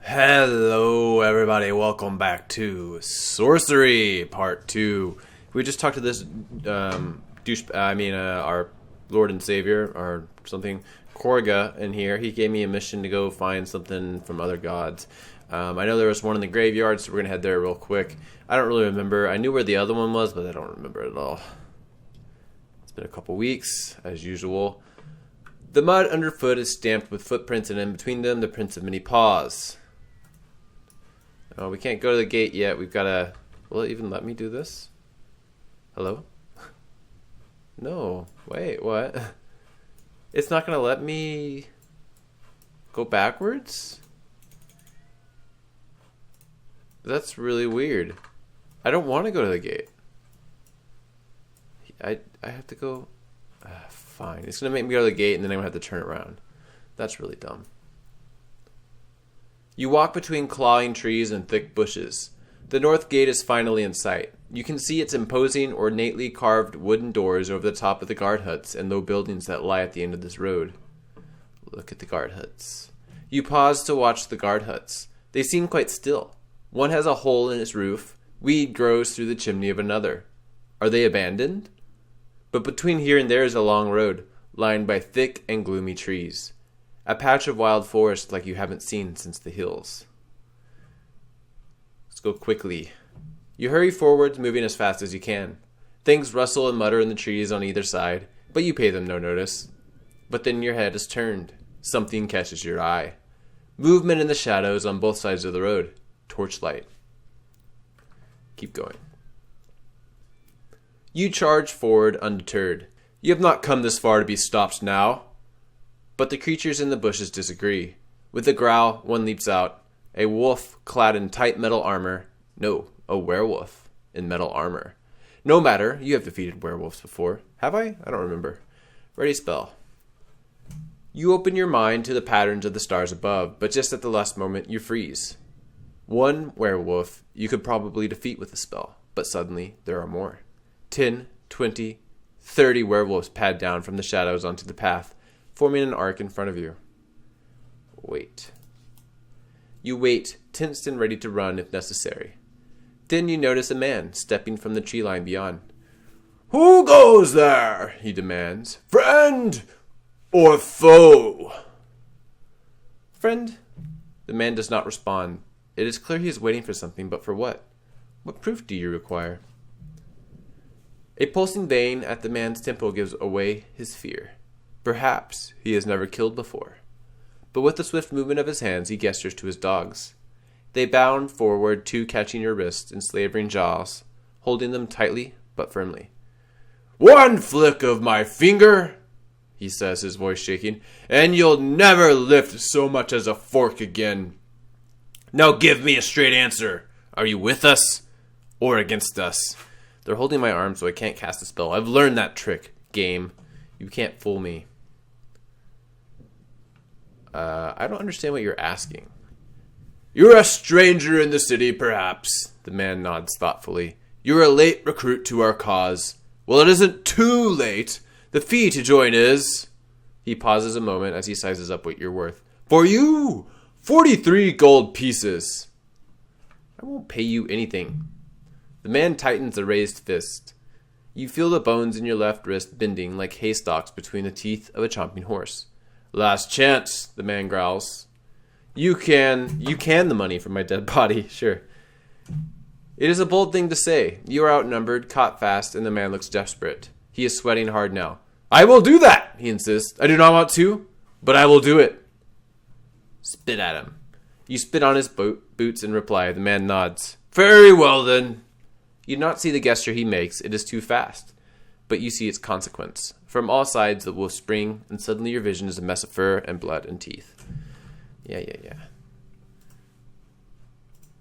Hello, everybody. Welcome back to Sorcery Part 2. We just talked to this our Lord and Savior, or something, Korga, in here. He gave me a mission to go find something from other gods. I know there was one in the graveyard, so we're going to head there real quick. I don't really remember. I knew where the other one was, but I don't remember it at all. It's been a couple weeks, as usual. The mud underfoot is stamped with footprints, and in between them, the prints of many paws. Oh, we can't go to the gate yet. We've got to... Will it even let me do this? Hello? No. Wait, what? It's not going to let me go backwards? That's really weird. I don't want to go to the gate. I have to go... fine. It's going to make me go to the gate and then I'm going to have to turn it around. That's really dumb. You walk between clawing trees and thick bushes. The north gate is finally in sight. You can see its imposing, ornately carved wooden doors over the top of the guard huts and low buildings that lie at the end of this road. Look at the guard huts. You pause to watch the guard huts. They seem quite still. One has a hole in its roof. Weed grows through the chimney of another. Are they abandoned? But between here and there is a long road, lined by thick and gloomy trees. A patch of wild forest like you haven't seen since the hills. Let's go quickly. You hurry forwards, moving as fast as you can. Things rustle and mutter in the trees on either side, but you pay them no notice. But then your head is turned. Something catches your eye. Movement in the shadows on both sides of the road. Torchlight. Keep going. You charge forward undeterred. You have not come this far to be stopped now. But the creatures in the bushes disagree. With a growl, one leaps out. A wolf clad in tight metal armor. No, a werewolf in metal armor. No matter, you have defeated werewolves before. Have I? I don't remember. Ready, spell. You open your mind to the patterns of the stars above, but just at the last moment you freeze. One werewolf you could probably defeat with a spell, but suddenly there are more. 10, 20, 30 werewolves pad down from the shadows onto the path, forming an arc in front of you. Wait. You wait, tensed and ready to run if necessary. Then you notice a man stepping from the tree line beyond. "Who goes there?" he demands. "Friend or foe?" "Friend." The man does not respond. It is clear he is waiting for something, but for what? What proof do you require? A pulsing vein at the man's temple gives away his fear. Perhaps he has never killed before. But with the swift movement of his hands, he gestures to his dogs. They bound forward, two catching your wrists in slavering jaws, holding them tightly but firmly. "One flick of my finger," he says, his voice shaking, "and you'll never lift so much as a fork again. Now give me a straight answer. Are you with us or against us?" They're holding my arm so I can't cast a spell. I've learned that trick, game. You can't fool me. I don't understand what you're asking. "You're a stranger in the city, perhaps." The man nods thoughtfully. "You're a late recruit to our cause. Well, it isn't too late. The fee to join is..." He pauses a moment as he sizes up what you're worth. "For you, 43 gold pieces." "I won't pay you anything." The man tightens a raised fist. You feel the bones in your left wrist bending like haystacks between the teeth of a chomping horse. "Last chance," the man growls. You can the money from my dead body, sure. It is a bold thing to say. You are outnumbered, caught fast, and the man looks desperate. He is sweating hard now. "I will do that," he insists. "I do not want to, but I will do it." Spit at him. You spit on his boots in reply. The man nods. "Very well, then." You do not see the gesture he makes. It is too fast. But you see its consequence. From all sides the wolf spring, and suddenly your vision is a mess of fur and blood and teeth. Yeah.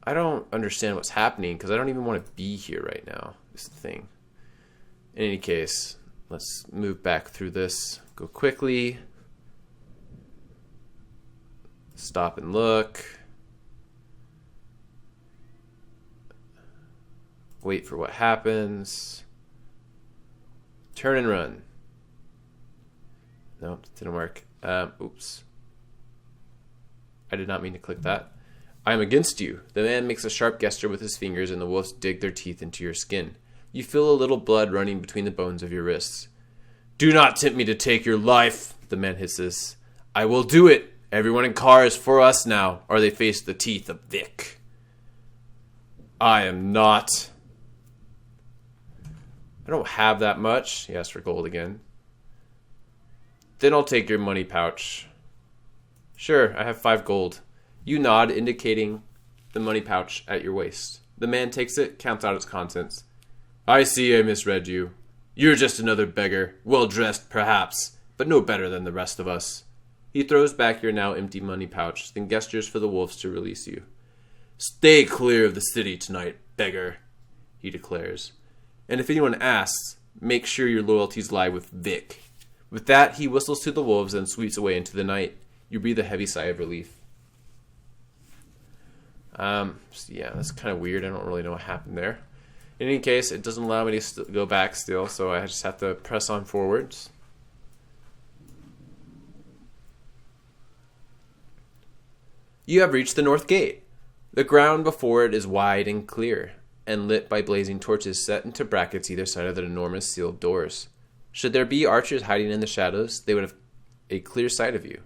I don't understand what's happening, because I don't even want to be here right now. This is the thing. In any case, let's move back through this. Go quickly. Stop and look. Wait for what happens. Turn and run. Nope, didn't work. Oops. I did not mean to click that. I am against you. The man makes a sharp gesture with his fingers, and the wolves dig their teeth into your skin. You feel a little blood running between the bones of your wrists. Do not tempt me to take your life, the man hisses. I will do it. Everyone in car is for us now, or they face the teeth of Vic. I am not. I don't have that much. He asks for gold again. Then I'll take your money pouch. Sure, I have 5 gold. You nod, indicating the money pouch at your waist. The man takes it, counts out its contents. I see I misread you. You're just another beggar, well-dressed perhaps, but no better than the rest of us. He throws back your now empty money pouch, then gestures for the wolves to release you. Stay clear of the city tonight, beggar, he declares. And if anyone asks, make sure your loyalties lie with Vic. With that, he whistles to the wolves and sweeps away into the night. You breathe a heavy sigh of relief. Yeah, that's kind of weird. I don't really know what happened there. In any case, it doesn't allow me to go back still, so I just have to press on forwards. You have reached the north gate. The ground before it is wide and clear, and lit by blazing torches set into brackets either side of the enormous sealed doors. Should there be archers hiding in the shadows, they would have a clear sight of you.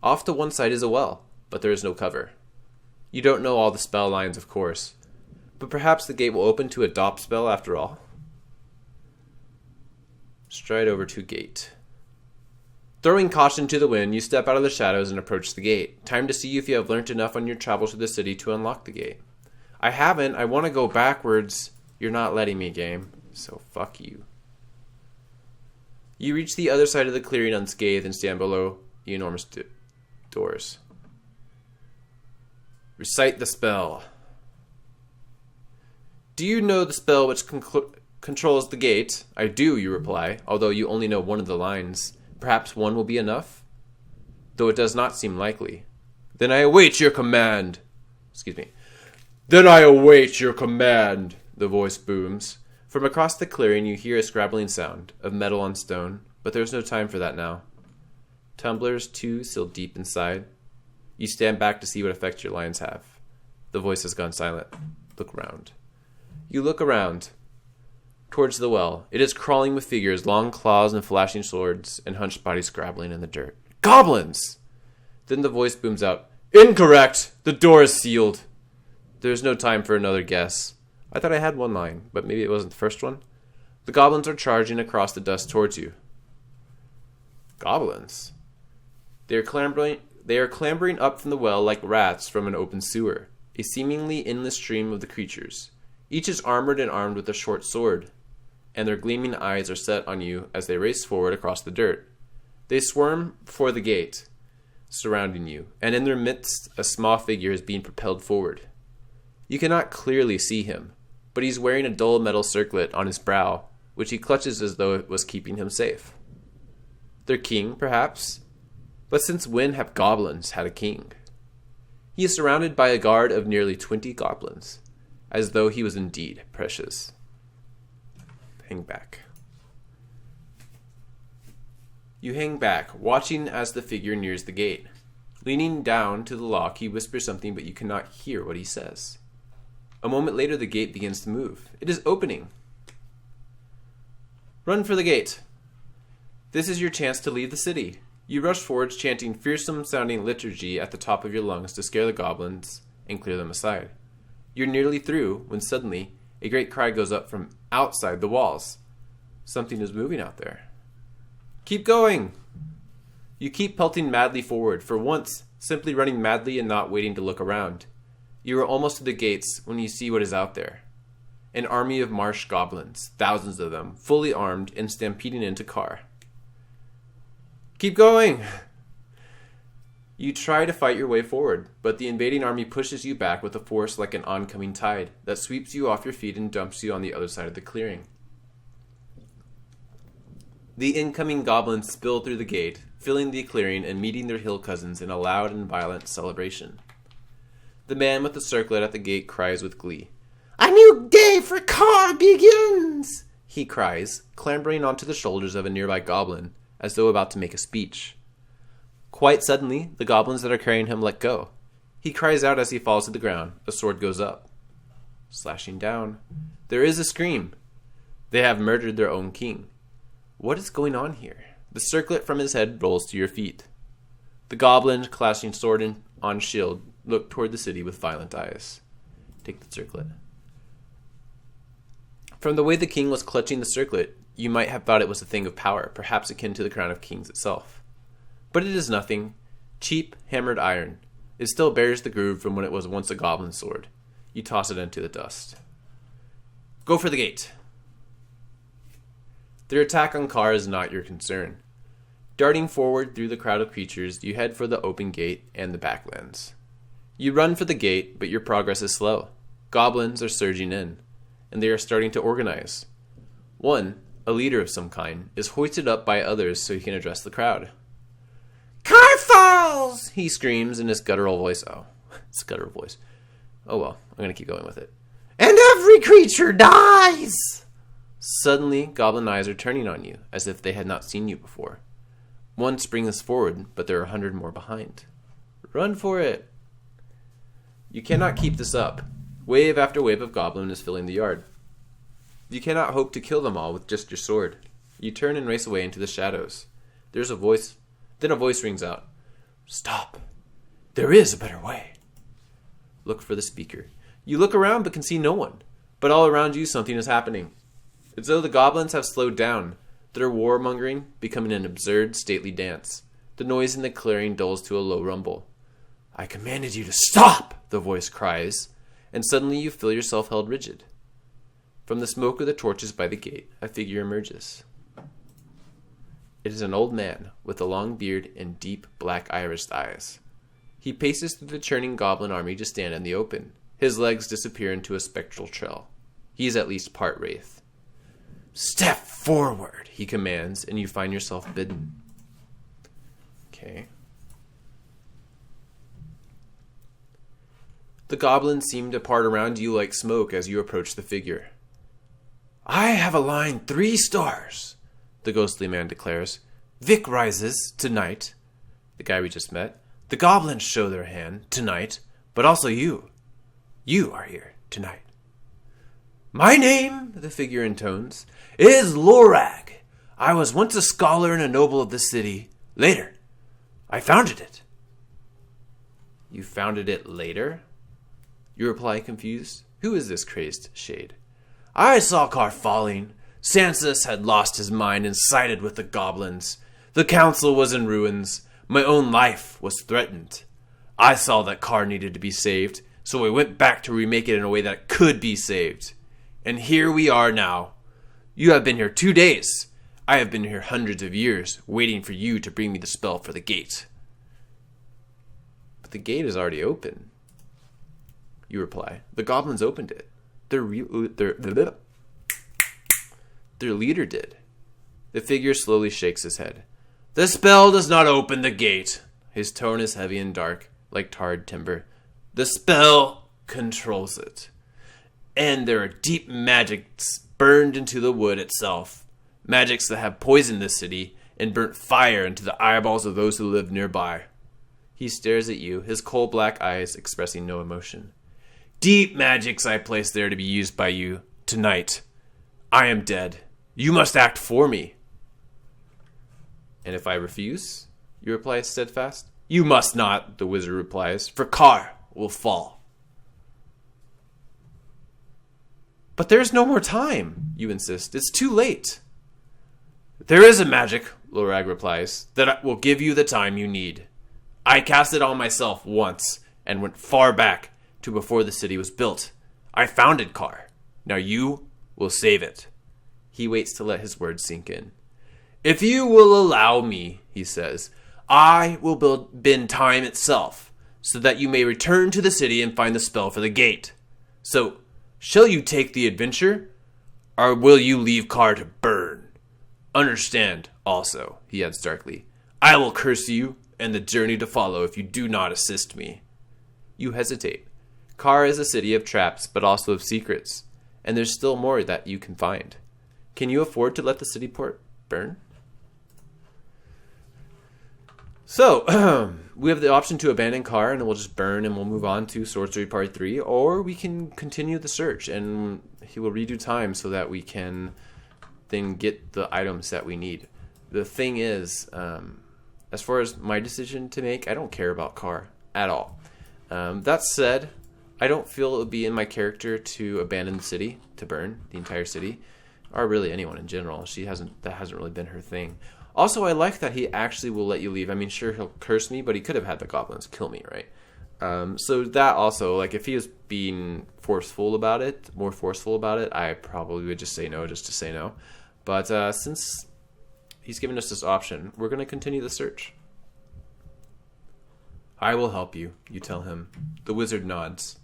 Off to one side is a well, but there is no cover. You don't know all the spell lines, of course, but perhaps the gate will open to a Dopp spell after all. Stride over to gate. Throwing caution to the wind, you step out of the shadows and approach the gate. Time to see if you have learnt enough on your travels through the city to unlock the gate. I haven't. I want to go backwards. You're not letting me, game, so fuck you. You reach the other side of the clearing unscathed and stand below the enormous doors. Recite the spell. Do you know the spell which controls the gate? I do, you reply, although you only know one of the lines. Perhaps one will be enough? Though it does not seem likely. Then I await your command. Then I await your command, the voice booms. From across the clearing you hear a scrabbling sound of metal on stone, but there's no time for that now. Tumblers, too, still deep inside. You stand back to see what effect your lines have. The voice has gone silent. Look around. You look around. Towards the well. It is crawling with figures, long claws and flashing swords, and hunched bodies scrabbling in the dirt. Goblins! Then the voice booms out. Incorrect! The door is sealed. There's no time for another guess. I thought I had one line, but maybe it wasn't the first one. The goblins are charging across the dust towards you. Goblins? They are clambering up from the well like rats from an open sewer, a seemingly endless stream of the creatures. Each is armored and armed with a short sword, and their gleaming eyes are set on you as they race forward across the dirt. They swarm before the gate, surrounding you, and in their midst a small figure is being propelled forward. You cannot clearly see him, but he's wearing a dull metal circlet on his brow, which he clutches as though it was keeping him safe. Their king, perhaps? But since when have goblins had a king? He is surrounded by a guard of nearly 20 goblins, as though he was indeed precious. Hang back. You hang back, watching as the figure nears the gate. Leaning down to the lock, he whispers something, but you cannot hear what he says. A moment later, the gate begins to move. It is opening. Run for the gate. This is your chance to leave the city. You rush forwards, chanting fearsome-sounding liturgy at the top of your lungs to scare the goblins and clear them aside. You're nearly through when suddenly a great cry goes up from outside the walls. Something is moving out there. Keep going! You keep pelting madly forward, for once simply running madly and not waiting to look around. You are almost to the gates when you see what is out there. An army of marsh goblins, thousands of them, fully armed and stampeding into Kar. Keep going! You try to fight your way forward, but the invading army pushes you back with a force like an oncoming tide that sweeps you off your feet and dumps you on the other side of the clearing. The incoming goblins spill through the gate, filling the clearing and meeting their hill cousins in a loud and violent celebration. The man with the circlet at the gate cries with glee. A new day for Kar begins! He cries, clambering onto the shoulders of a nearby goblin, as though about to make a speech. Quite suddenly, the goblins that are carrying him let go. He cries out as he falls to the ground. A sword goes up, slashing down. There is a scream. They have murdered their own king. What is going on here? The circlet from his head rolls to your feet. The goblin, clashing sword on shield, look toward the city with violent eyes. Take the circlet. From the way the king was clutching the circlet, you might have thought it was a thing of power, perhaps akin to the crown of kings itself. But it is nothing. Cheap, hammered iron. It still bears the groove from when it was once a goblin sword. You toss it into the dust. Go for the gate. Their attack on Carr is not your concern. Darting forward through the crowd of creatures, you head for the open gate and the backlands. You run for the gate, but your progress is slow. Goblins are surging in, and they are starting to organize. One, a leader of some kind, is hoisted up by others so he can address the crowd. Carr falls! He screams in his guttural voice. Oh, it's a guttural voice. Oh well, I'm going to keep going with it. And every creature dies! Suddenly, goblin eyes are turning on you, as if they had not seen you before. One springs forward, but there are 100 more behind. Run for it! You cannot keep this up. Wave after wave of goblin is filling the yard. You cannot hope to kill them all with just your sword. You turn and race away into the shadows. There's a voice. Then a voice rings out. Stop! There is a better way. Look for the speaker. You look around but can see no one. But all around you something is happening. It's though the goblins have slowed down, their warmongering becoming an absurd, stately dance. The noise in the clearing dulls to a low rumble. I commanded you to stop, the voice cries, and suddenly you feel yourself held rigid. From the smoke of the torches by the gate, a figure emerges. It is an old man with a long beard and deep, black irised eyes. He paces through the churning goblin army to stand in the open. His legs disappear into a spectral trail. He is at least part wraith. Step forward, he commands, and you find yourself bidden. Okay. The goblins seem to part around you like smoke as you approach the figure. I have aligned 3 stars, the ghostly man declares. Vic rises tonight, the guy we just met. The goblins show their hand tonight, but also you. You are here tonight. My name, the figure intones, is Lorag. I was once a scholar and a noble of the city. Later, I founded it. You founded it later? You reply confused. Who is this crazed shade? I saw Carr falling. Sansus had lost his mind and sided with the goblins. The council was in ruins. My own life was threatened. I saw that Carr needed to be saved, so I went back to remake it in a way that could be saved. And here we are now. You have been here 2 days. I have been here hundreds of years, waiting for you to bring me the spell for the gate. But the gate is already open. You reply, the goblins opened it. Their leader did. The figure slowly shakes his head. The spell does not open the gate. His tone is heavy and dark, like tarred timber. The spell controls it. And there are deep magics burned into the wood itself. Magics that have poisoned this city and burnt fire into the eyeballs of those who live nearby. He stares at you, his coal-black eyes expressing no emotion. Deep magics I place there to be used by you tonight. I am dead. You must act for me. And if I refuse? You reply steadfast. You must not, the wizard replies, for Carr will fall. But there's no more time, you insist. It's too late. There is a magic, Lorag replies, that will give you the time you need. I cast it on myself once and went far back to before the city was built. I founded Carr. Now you will save it. He waits to let his words sink in. If you will allow me, he says, I will bend time itself so that you may return to the city and find the spell for the gate. So, shall you take the adventure, or will you leave Carr to burn? Understand, also, he adds darkly, I will curse you and the journey to follow if you do not assist me. You hesitate. Carr is a city of traps, but also of secrets, and there's still more that you can find. Can you afford to let the city port burn? So, we have the option to abandon car and we'll just burn and we'll move on to Sorcery Part 3. Or we can continue the search and he will redo time so that we can then get the items that we need. The thing is, as far as my decision to make, I don't care about car at all. That said, I don't feel it would be in my character to abandon the city, to burn the entire city, or really anyone in general. That hasn't really been her thing. Also, I like that he actually will let you leave. I mean, sure, he'll curse me, but he could have had the goblins kill me, right? So that also, like, if he was being more forceful about it, I probably would just say no, just to say no. But since he's given us this option, we're going to continue the search. I will help you, you tell him. The wizard nods.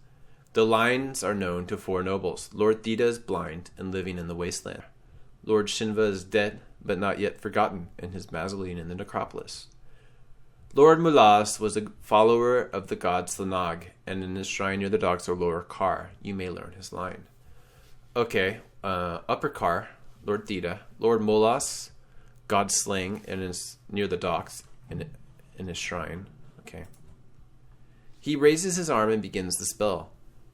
The lines are known to 4 nobles. Lord Theda is blind and living in the wasteland. Lord Shinva is dead, but not yet forgotten, in his mausoleum in the necropolis. Lord Mulas was a follower of the god Slanag, and in his shrine near the docks or lower Kar, you may learn his line. Okay, upper Kar, Lord Theda. Lord Mulas, god Sling, and is near the docks in his shrine. Okay. He raises his arm and begins the spell.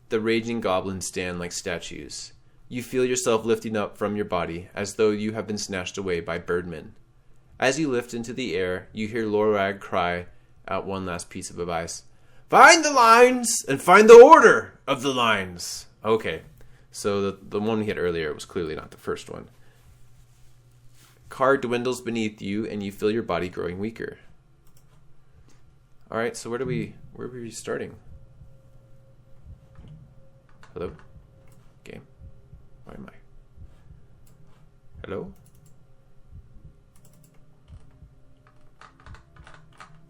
The raging goblins stand like statues. You feel yourself lifting up from your body, as though you have been snatched away by birdmen. As you lift into the air, you hear Lorag cry out one last piece of advice. Find the lines, and find the order of the lines. Okay, so the one we had earlier was clearly not the first one. Kar dwindles beneath you, and you feel your body growing weaker. Alright, so where are we starting? Hello? Game? Where am I? Hello?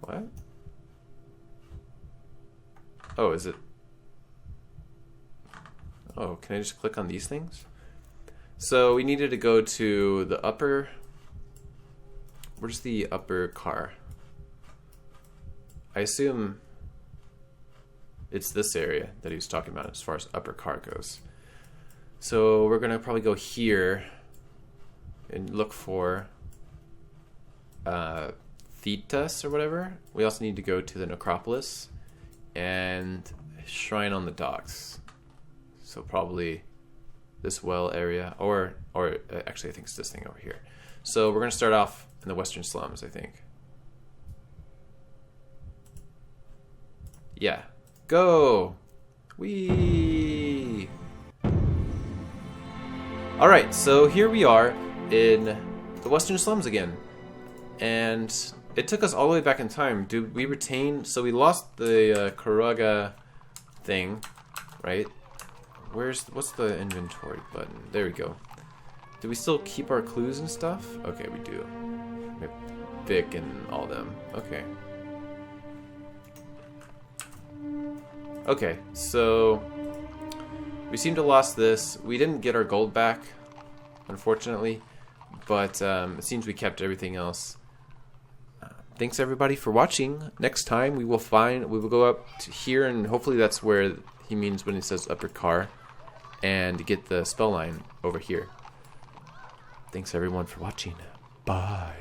What? Oh, is it? Oh, can I just click on these things? So we needed to go to the upper... Where's the upper Kar? I assume it's this area that he was talking about as far as upper Kar goes. So we're going to probably go here and look for Thetas or whatever. We also need to go to the necropolis and shrine on the docks. So probably this well area, or actually I think it's this thing over here. So we're going to start off in the western slums, I think. Yeah. Go! Whee! Alright, so here we are in the western slums again. And it took us all the way back in time. Did we retain... So we lost the Karaga thing, right? What's the inventory button? There we go. Do we still keep our clues and stuff? Okay, we do. We have Vic and all them. Okay. Okay, so we seem to have lost this. We didn't get our gold back, unfortunately, but it seems we kept everything else. Thanks everybody for watching. Next time we will go up to here, and hopefully that's where he means when he says upper Kar, and get the spell line over here. Thanks everyone for watching. Bye.